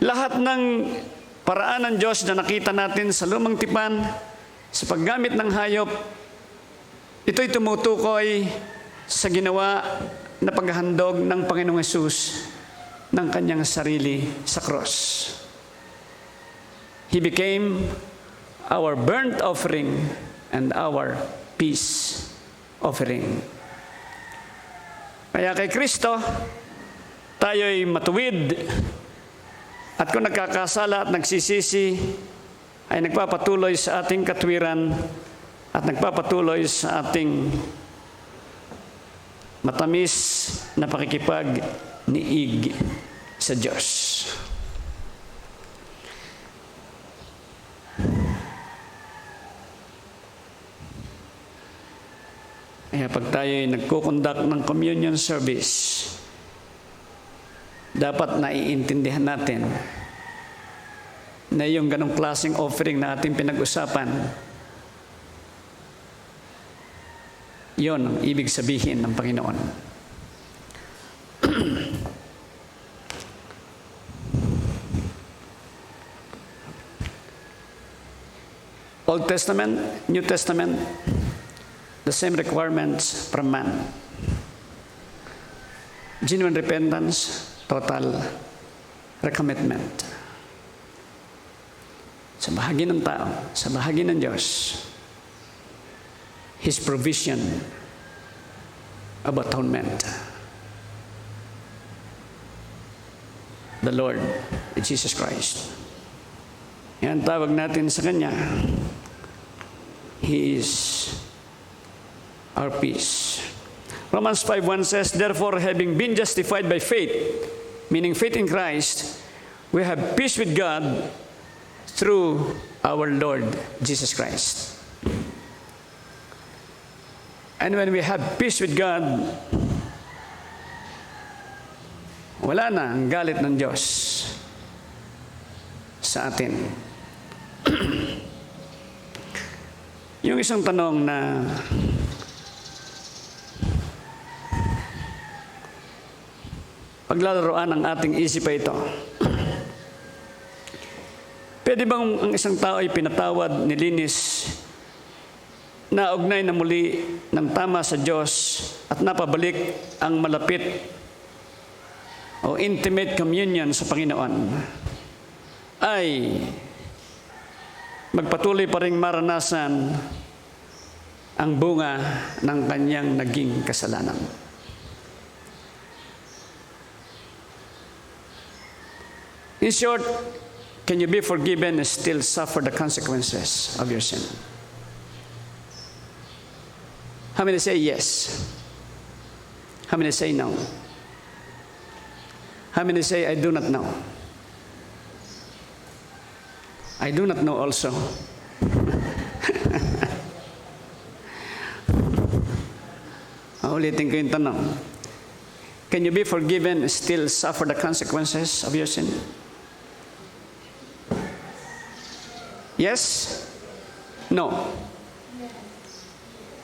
Lahat ng paraan ng Diyos na nakita natin sa lumang tipan, sa paggamit ng hayop, ito'y tumutukoy sa ginawa na paghahandog ng Panginoong Hesus ng kanyang sarili sa cross. He became our burnt offering and our peace offering. Kaya kay Kristo, tayo'y matuwid at kung nagkakasala at nagsisisi, ay nagpapatuloy sa ating katwiran at nagpapatuloy sa ating matamis na pakikipag-niig sa Diyos. Kaya pag tayo'y nagkukonduct ng communion service, dapat naiintindihan natin na yung ganong klaseng offering na ating pinag-usapan, yon ang ibig sabihin ng Panginoon. Old Testament, New Testament, the same requirements from man. Genuine repentance, total recommitment. Sa bahagi ng tao, sa bahagi ng Diyos, His provision of atonement. The Lord, Jesus Christ. Yan tawag natin sa Kanya. He is our peace. Romans 5:1 says, therefore, having been justified by faith, meaning faith in Christ, we have peace with God through our Lord Jesus Christ. And when we have peace with God, wala na ang galit ng Diyos sa atin. Yung isang tanong na paglalaroan ng ating isip ay ito. Pwede bang ang isang tao ay pinatawad, nilinis, naugnay na muli ng tama sa Diyos at napabalik ang malapit o intimate communion sa Panginoon ay magpatuloy pa rin maranasan ang bunga ng kanyang naging kasalanan. In short, can you be forgiven and still suffer the consequences of your sin? How many say yes? How many say no? How many say, I do not know? I do not know also. Ulitin ko yung tanong. Can you be forgiven and still suffer the consequences of your sin? Yes? No?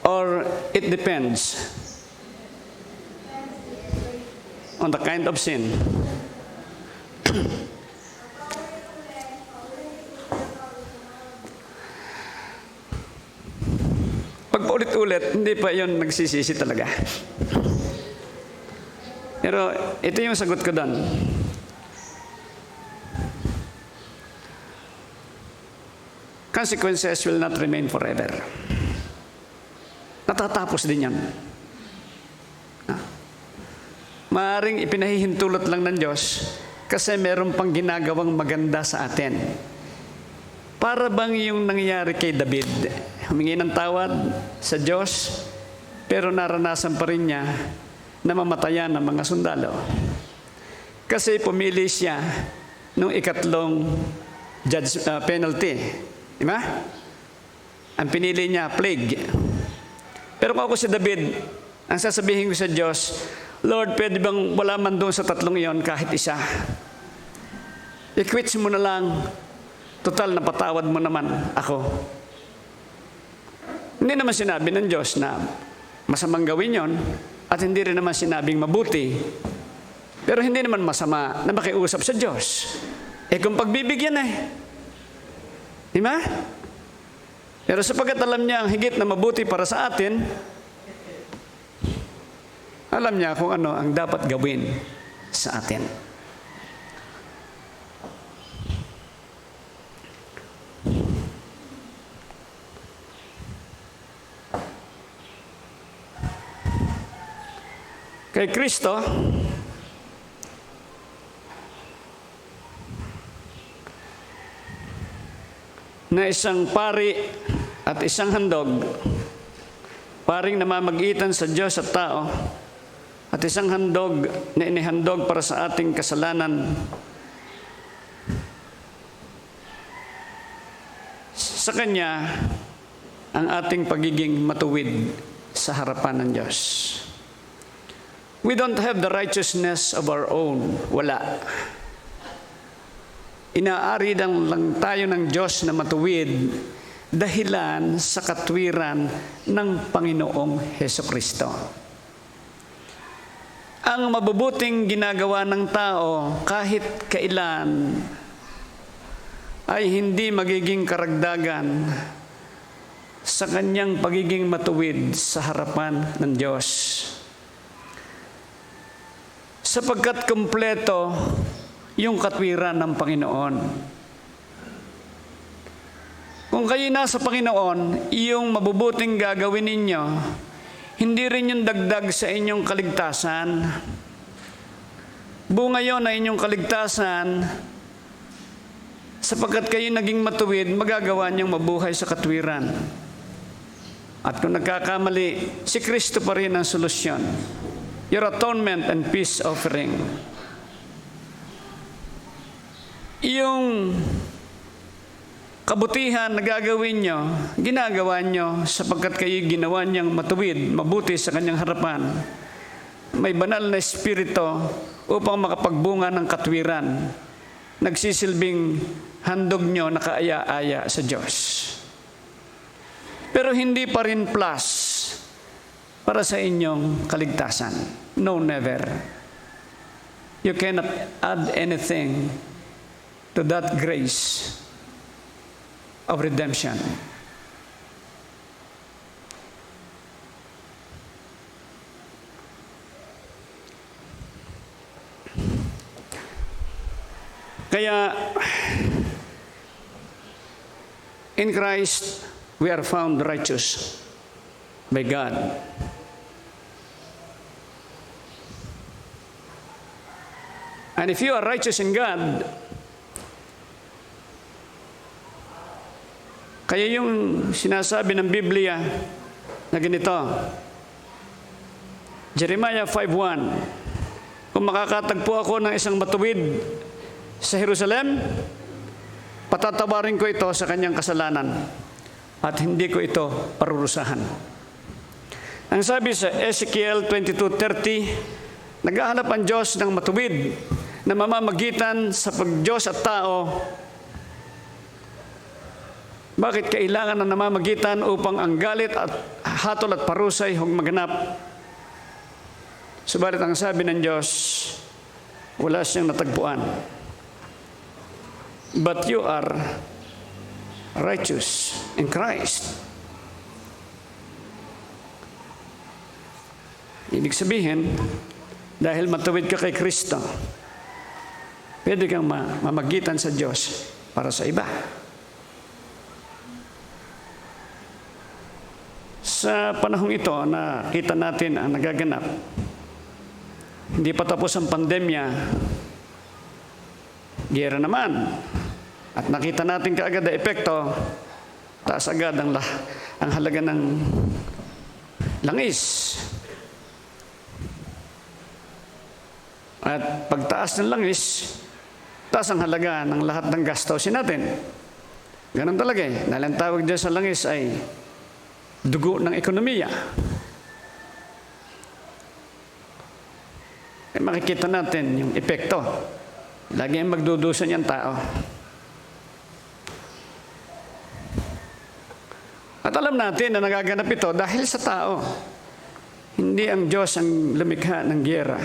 Or it depends on the kind of sin. Pag paulit-ulit, hindi pa yon nagsisisi talaga. Pero ito yung sagot ko doon. Consequences will not remain forever. Natatapos din yan. Maaring ipinahihintulot lang ng Diyos kasi meron pang ginagawang maganda sa atin. Para bang yung nangyari kay David, humingi ng tawad sa Diyos, pero naranasan pa rin niya na mamatayan ng mga sundalo. Kasi pumili siya nung ikatlong penalty. Di ba? Ang pinili niya, plague. Pero kung ako si David, ang sasabihin ko sa Diyos, Lord, pwede bang wala man doon sa tatlong iyon kahit isa? I-quits mo na lang. Total, napatawad mo naman ako. Hindi naman sinabi ng Diyos na masamang gawin yon at hindi rin naman sinabing mabuti. Pero hindi naman masama na makiusap sa Diyos. Kung pagbibigyan di ba? Pero sapagkat alam niya ang higit na mabuti para sa atin, alam niya kung ano ang dapat gawin sa atin. Kay Kristo, na isang pari at isang handog, paring namamagitan sa Diyos at tao, at isang handog na inihandog para sa ating kasalanan. Sa Kanya, ang ating pagiging matuwid sa harapan ng Diyos. We don't have the righteousness of our own. Wala. Inaari lang tayo ng Diyos na matuwid dahilan sa katwiran ng Panginoong Hesukristo. Ang mabubuting ginagawa ng tao kahit kailan ay hindi magiging karagdagan sa kanyang pagiging matuwid sa harapan ng Diyos. Sapagkat kumpleto yung katwiran ng Panginoon. Kung kayo nasa Panginoon, yung mabubuting gagawin ninyo, hindi rin yung dagdag sa inyong kaligtasan. Bunga yon na inyong kaligtasan, sapagkat kayo naging matuwid, magagawa niyang mabuhay sa katwiran. At kung nagkakamali, si Kristo pa rin ang solusyon. Your atonement and peace offering. Yung kabutihan na gagawin nyo, ginagawa nyo sapagkat kayo ginawa niyang matuwid, mabuti sa kanyang harapan. May banal na espiritu upang makapagbunga ng katwiran. Nagsisilbing handog nyo na kaaya-aya sa Diyos. Pero hindi pa rin plus para sa inyong kaligtasan. No, never. You cannot add anything to that grace of redemption. Kaya, in Christ, we are found righteous. by God. And if you are righteous in God, kaya yung sinasabi ng Biblia na ganito, Jeremiah 5:1, kung makakatagpo ako ng isang matuwid sa Jerusalem, patatawarin ko ito sa kanyang kasalanan at hindi ko ito parurusahan. Ang sabi sa Ezekiel 22:30, naghahanap ang Diyos ng matuwid na mamamagitan sa pag-Diyos at tao. Bakit kailangan na namamagitan upang ang galit at hatol at parusay huwag maganap? Subalit ang sabi ng Diyos, wala siyang natagpuan. But you are righteous in Christ. Ibig sabihin, dahil matuwid ka kay Kristo, pwede kang mamagitan sa Diyos para sa iba. Sa panahong ito, nakita natin ang nagaganap. Hindi pa tapos ang pandemya, giyera naman. At nakita natin kaagad ang epekto, taas agad ang halaga ng langis. At pagtaas ng langis, taas ang halaga ng lahat ng gastusin natin. Ganun talaga eh. Dahil ang tawag dyan sa langis ay dugo ng ekonomiya. Eh, makikita natin yung epekto. Lagi ang magdudusa niyang tao. At alam natin na nagaganap ito dahil sa tao. Hindi ang Diyos ang lumikha ng giyera.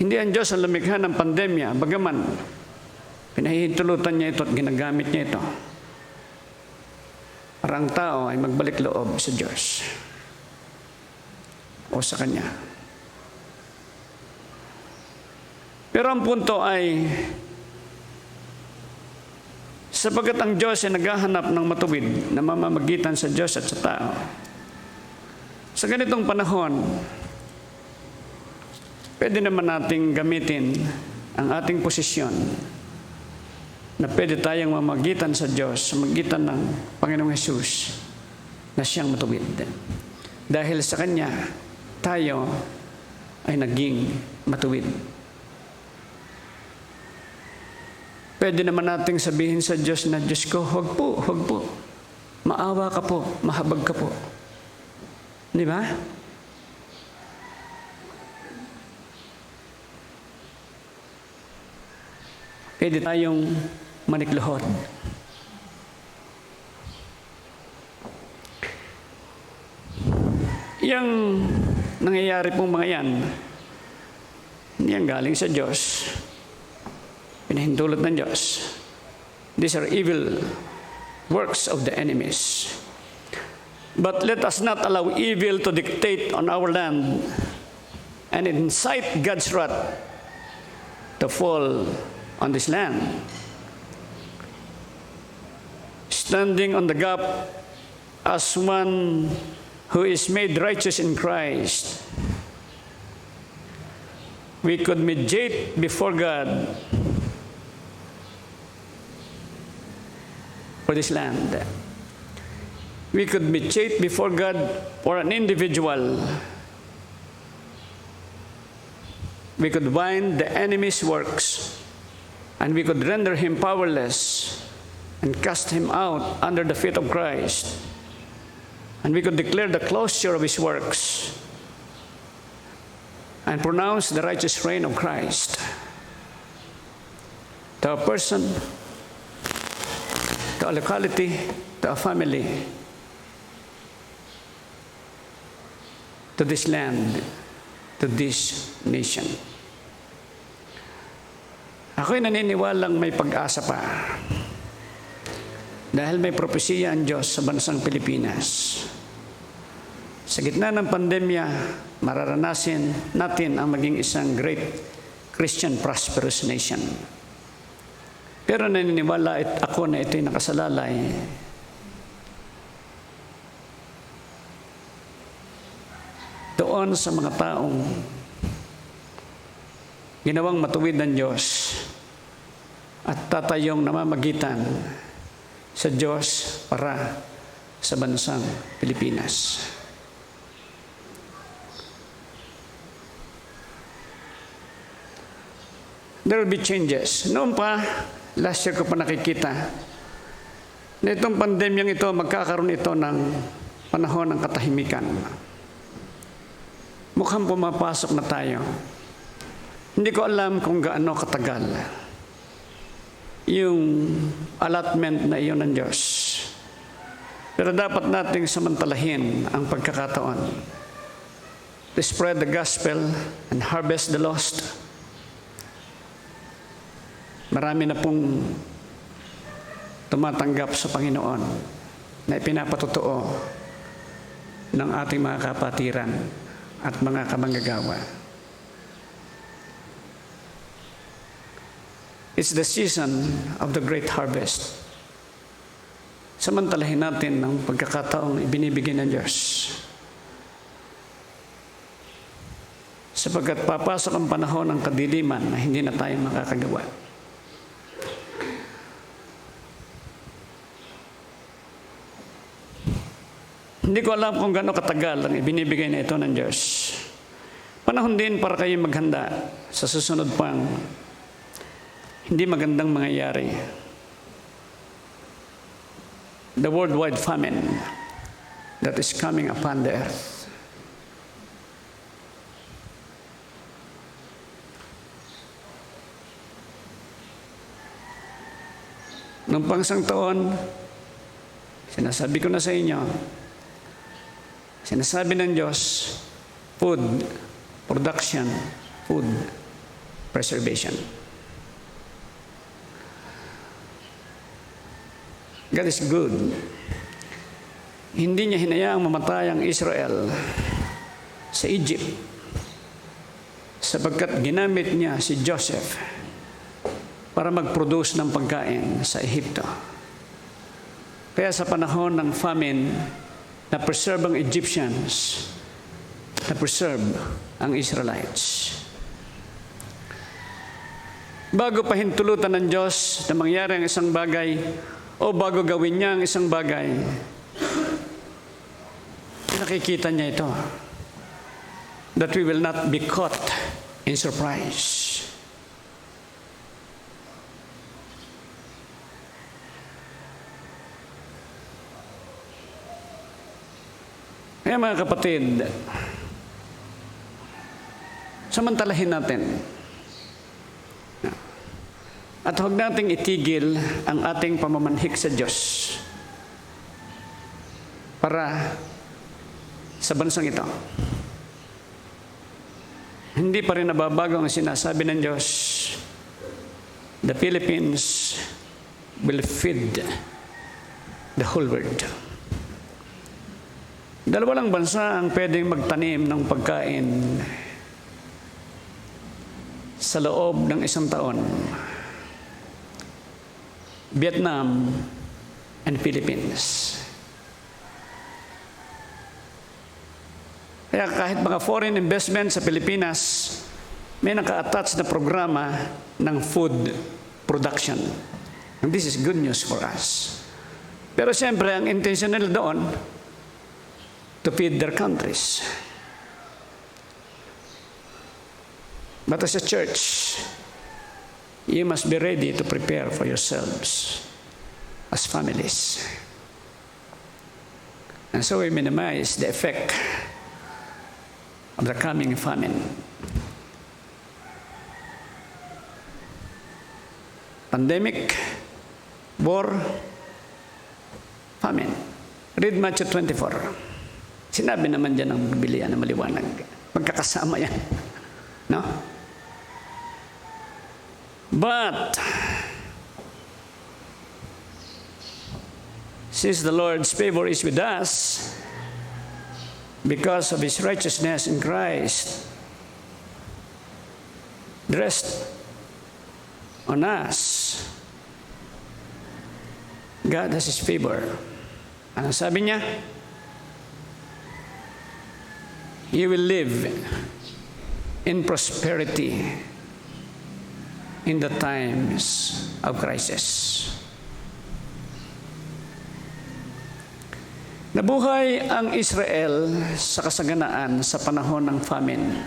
Hindi ang Diyos ang lumikha ng pandemya, bagaman pinahihintulutan niya ito at ginagamit niya ito para ang tao ay magbalik loob sa Diyos o sa Kanya. Pero ang punto ay, sapagkat ang Diyos ay naghahanap ng matuwid na mamamagitan sa Diyos at sa tao, sa ganitong panahon, pwede naman nating gamitin ang ating posisyon na pwede tayong mamagitan sa Diyos, sa magitan ng Panginoong Hesus na siyang matuwid. Dahil sa Kanya, tayo ay naging matuwid. Pwede naman nating sabihin sa Diyos na, Diyos ko, huwag po. Maawa ka po, mahabag ka po. Di ba? Pwede tayong manikluhod. Yang nangyayari pong mga yan, hindi yan galing sa Diyos. Pinahintulot ng Diyos. These are evil works of the enemies. But let us not allow evil to dictate on our land and incite God's wrath to fall on this land. Standing on the gap as one who is made righteous in Christ, we could mediate before God for this land. We could mediate before God for an individual. We could bind the enemy's works, and we could render him powerless and cast him out under the feet of Christ. And we could declare the closure of his works and pronounce the righteous reign of Christ to a person, to a locality, to a family, to this land, to this nation. Ako'y naniniwalang may pag-asa pa dahil may propesiya ang Diyos sa bansang Pilipinas. Sa gitna ng pandemya, mararanasin natin ang maging isang great Christian prosperous nation. Pero naniniwala ako na ito'y nakasalalay doon sa mga taong ginawang matuwid ng Diyos at tatayong namamagitan sa Diyos para sa bansang Pilipinas. There will be changes. Noon pa, last year ko pa nakikita na itong pandemyang ito, magkakaroon ito ng panahon ng katahimikan. Mukhang pumapasok na tayo. Hindi ko alam kung gaano katagal yung allotment na iyon ng Diyos. Pero dapat nating samantalahin ang pagkakataon to spread the gospel and harvest the lost. Marami na pong tumatanggap sa Panginoon na ipinapatotoo ng ating mga kapatiran at mga kamanggagawa. It's the season of the great harvest. Samantalahin natin ang pagkakataong ibinibigay ng Diyos. Sapagkat papasok ang panahon ng kadiliman na hindi na tayo makakagawa. Hindi ko alam kung gaano katagal ang ibinibigay na ito ng Diyos. Panahon din para kayo maghanda sa susunod pang hindi magandang mangyayari. The worldwide famine that is coming upon the earth. Noong pangsang taon, sinasabi ko na sa inyo, sinasabi ng Diyos, food production, food preservation. God is good. Hindi niya hinayaang mamatay ang Israel sa Egypt sapagkat ginamit niya si Joseph para mag-produce ng pagkain sa Ehipto. Kaya sa panahon ng famine, na-preserve ang Egyptians, na-preserve ang Israelites. Bago pa hintulutan ng Diyos na mangyari ang isang bagay, o bago gawin niya ang isang bagay, nakikita niya ito, that we will not be caught in surprise. Kaya mga kapatid, samantalahin natin. At huwag nating itigil ang ating pamamanhik sa Diyos para sa bansang ito. Hindi pa rin nababago ang sinasabi ng Diyos. The Philippines will feed the whole world. Dalawa lang bansa ang pwedeng magtanim ng pagkain sa loob ng isang taon. Vietnam and Philippines. Kaya kahit mga foreign investment sa Pilipinas, may naka-attach na programa ng food production. And this is good news for us. Pero siyempre, ang intention nila doon, to feed their countries. But as a church, you must be ready to prepare for yourselves as families. And so we minimize the effect of the coming famine. Pandemic, war, famine. Read Matthew 24. Sinabi naman dyan ng Biblia na maliwanag. Magkakasama yan. No? But, since the Lord's favor is with us, because of His righteousness in Christ, the rest on us God has His favor. Ano sabi niya? You will live in prosperity in the times of crisis. Nabuhay ang Israel sa kasaganaan sa panahon ng famine.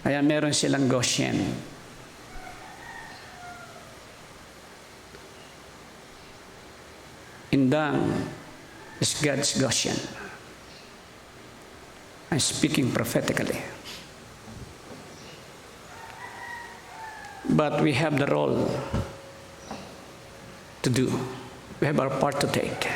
Kaya meron silang Goshen. Indang is God's Goshen. I'm speaking prophetically. But we have the role to do. We have our part to take.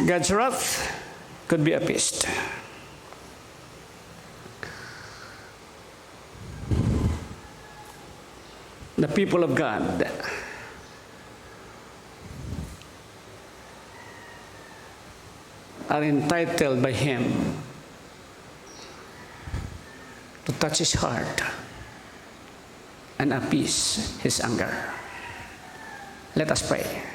God's wrath could be appeased. The people of God are entitled by Him to touch His heart and appease His anger. Let us pray.